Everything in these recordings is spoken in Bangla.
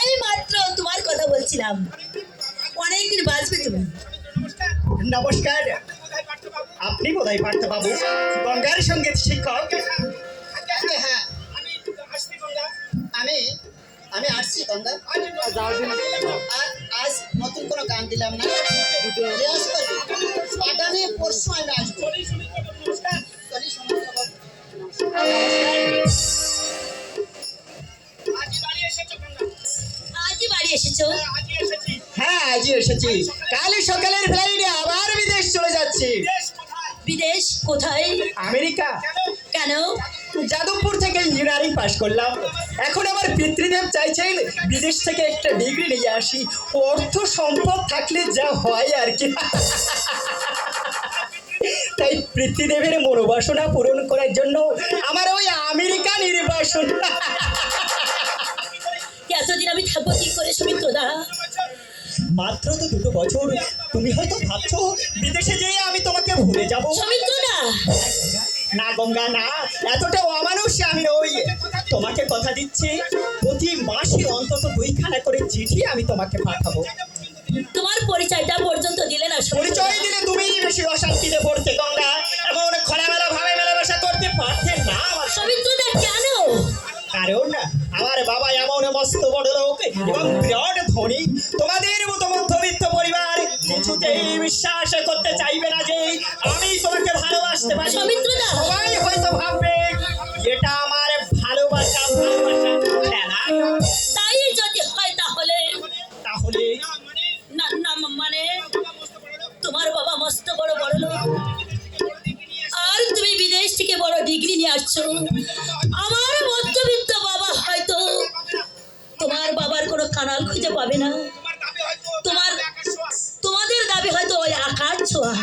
এই মাত্র তোমার কথা বলছিলাম, অনেকদিন বাঁচবে তুমি। নমস্কার, আপনি বোধহয় পার্থবাবু, গঙ্গার সঙ্গীত শিক্ষক। হ্যাঁ, আমি আমি আসছি গঙ্গা। আর আজ নতুন কোনো গান দিলাম না, আগামী পরশু আমি আসবো। আজই বাড়ি এসেছো? হ্যাঁ, আজই এসেছি। কাল সকালের ফ্লাইটে আবার বিদেশ চলে যাচ্ছি। বিদেশ কোথায়? আমেরিকা। কেন? যাদবপুর থেকে ইঞ্জিনিয়ারিং পাশ করলাম। এখন আমার পিতৃদেব চাইছেন বিদেশ থেকে একটা ডিগ্রি নিয়ে আসি। অর্থ সম্পদ থাকলে যা হয় আর কি। তাই পিতৃদেবের মনোবাসনা পূরণ করার জন্য আমার ওই আমেরিকা নির্বাসন। এতদিন আমি থাকবো কি করে সুমিত্রদা? মাত্র তো 2 বছর। তুমি হয়তো ভাবছো বিদেশে যেয়ে আমি তোমাকে ভুলে যাব। সুমিত্রদা, না গঙ্গা, না, এতটা অমানুষ আমি নই। তোমাকে কথা দিচ্ছি, প্রতি মাসে অন্তত 2খানা করে চিঠি আমি তোমাকে পাঠাবো। তোমার পরিচয়টা পর্যন্ত দিলে না। পরিচয় দিলে তুমি বেশি অশান্তিতে পড়তে গঙ্গা। এমন খোলামেলা ভাবে মেলামেশা করতে পারতে না আমার। সুমিত্রদা কেন? কারণ আমার বাবা এমন মস্ত বড় লোক এবং বিরাট ধনী। তোমাদের মতো মধ্যবিত্ত পরিবার কিছুতেই বিশ্বাস করতে চাইবে না যে আমি তোমাকে ভালোবাসতে পারি। সুমিত্রদা, সবাই হয়তো ভাববে এটা আমার ভালোবাসা খেলা। তাই যদি হয় তাহলে তাহলে না না, মানে তোমার বাবা মস্ত বড় বড় লোক আর তুমি বিদেশ থেকে বড় ডিগ্রি নিয়ে আসছো। আমার মধ্যবিত্ত বাবা হয়তো তোমার বাবার কোনো কানাল খুঁজে পাবে না। তোমাদের দাবি হয়তো ওই আকাশ ছোঁয়া।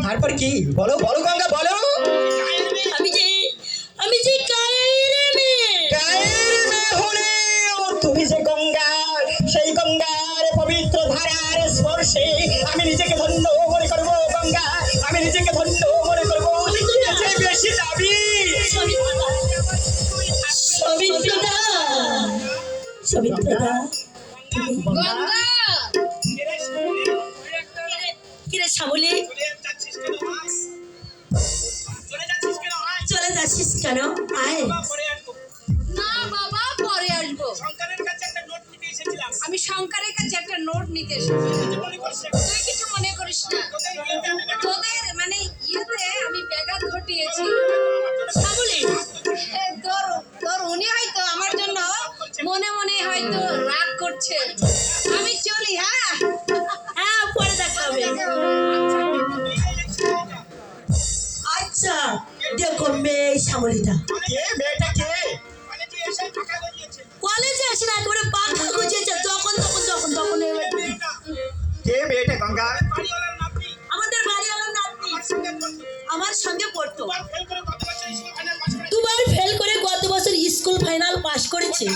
তারপর কি বলো বলো গঙ্গা বলো। আমি যে গায়ের মেয়ে। গায়ের মেয়ে হলে তুমি যে গঙ্গা, সেই গঙ্গার পবিত্র ধারার স্পর্শে আমি নিজেকে ধন্য মনে করবো গঙ্গা। আমি নিজেকে ধন্য মনে করবো। বেশি দাবি সবিত্রদা, সবিত্রদা, কিরে শ্যামলী, চলে যাচ্ছিস কেন? আয়। না বাবা, পরে আসবো। আমি শঙ্করের কাছে একটা নোট নিতে এসেছি। তুই কিছু মনে করিস না। তোদের মানে ইয়েতে আমি ব্যাঘাত ঘটিয়েছি। শ্যামলী, তোর তোর উনি হয়তো আমার জন্য মনে মনে হয়তো রাগ করছে। আমি চলি। হ্যাঁ হ্যাঁ, পরে দেখা হবে। আচ্ছা দেখো মেয়ে শ্যামলীটা কে? মেয়েটা কে? কলেজে আসে না, একেবারে পাখা গুছিয়েছে। তখন কে মেয়েটা গঙ্গা? আমাদের বাড়িওয়ালার নাতনি আমার সঙ্গে পড়তো। 2বার ফেল করে গত বছর স্কুল ফাইনাল পাশ করেছে।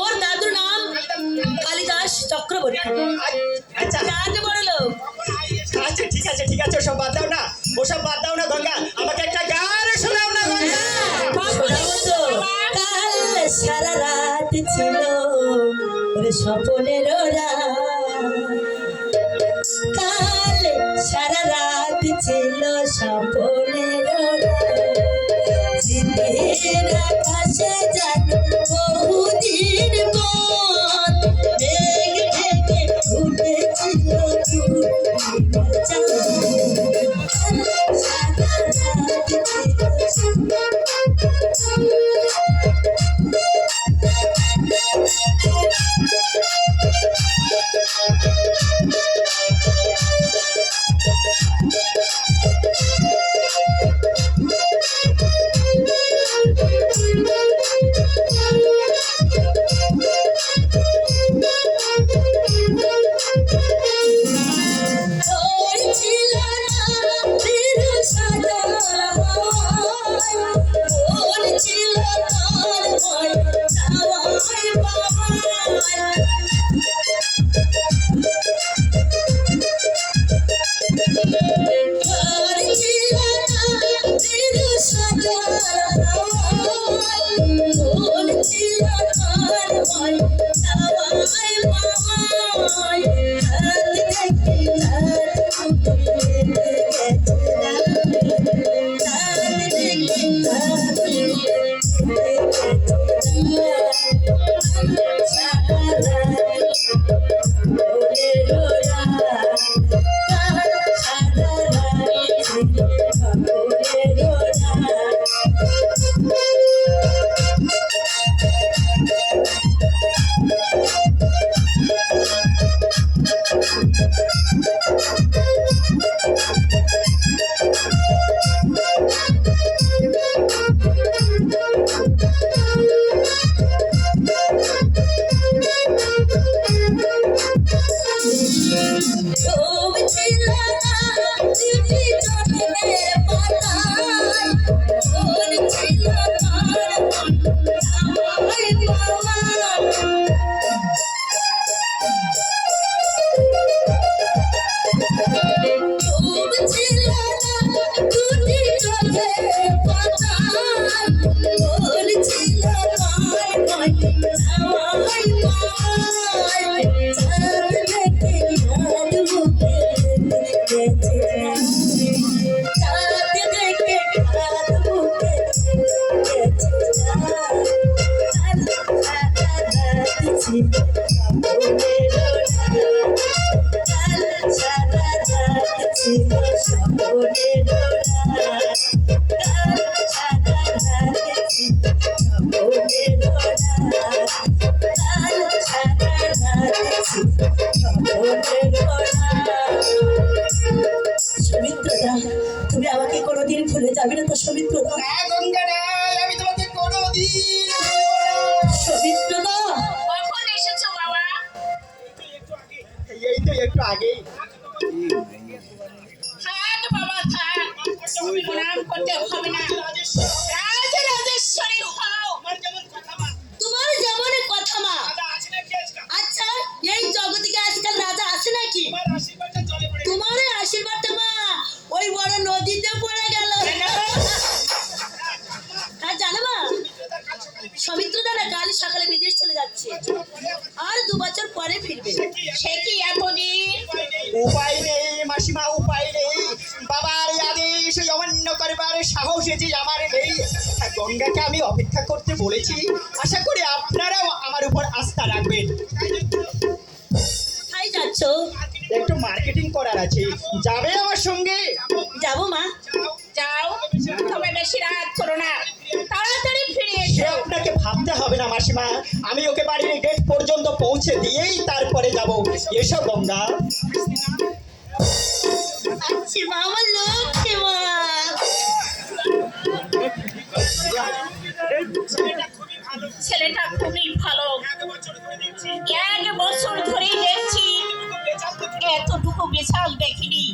ওর দাদুর নাম কালিদাস চক্রবর্তী। আচ্ছা বড় লোক। আচ্ছা, ঠিক আছে ঠিক আছে, ওসব বাদ দাও না, ওসব বাদ দাও না গঙ্গা। আমাকে একটা গান শোনাও না গঙ্গা। কাল সারা রাত ছিল ওরে স্বপনের কাল সারা রাত ছিল স্বপনের আকাশে জানো বহুদিন পর মেঘ ঢেকে উঠেছিল সৌমিত্রদা, তুমি আমাকে কোনোদিন ভুলে যাবে না তো সৌমিত্রদা? না গঙ্গা নাই, আমি তোমাকে কোনোদিন সৌমিত্রদা, কখন এসেছো বাবা? এই তো একটু আগেই। থাক বাবা থাক, প্রণাম করতে হবে না। রাজরাজেশ্বরী হও। তোমার যেমন কথা মা। আচ্ছা, এই জগতে কি আজকাল রাজা আসে নাকি? তোমার এই আশীর্বাদটা মা ওই বড় নদীতে পড়ে গেল। হ্যাঁ জানো মা, সৌমিত্রদা না কাল সকালে বিদেশ চলে যাচ্ছে, আর 2 বছর পরে ফিরবে। সে কি এতদিন? উপায় নেই মাসিমা, উপায় নেই। বাবার এই আদেশ অমান্য করবার সাহস যে আমার নেই। গঙ্গাকে আমি অপেক্ষা করতে বলেছি, আশা করি আপনারাও আমার উপর আস্থা রাখবেন। কোথায় যাচ্ছ? একটু মার্কেটিং করার আছে, যাবে আমার সঙ্গে? যাবো মা। যাও, তবে বেশি রাত করো না, তাড়াতাড়ি ফিরে সে এসো। আপনাকে ভাবতে হবে না মাসিমা, আমি ওকে বাড়ির গেট পর্যন্ত পৌঁছে দিয়েই তারপরে যাব। এসো গঙ্গা। আচ্ছা মা, আমার লক্ষ্মী মা। ছেলেটা খুবই ভালো, 1 বছর ধরেই দেখছি, এতটুকু বিশাল দেখিনি।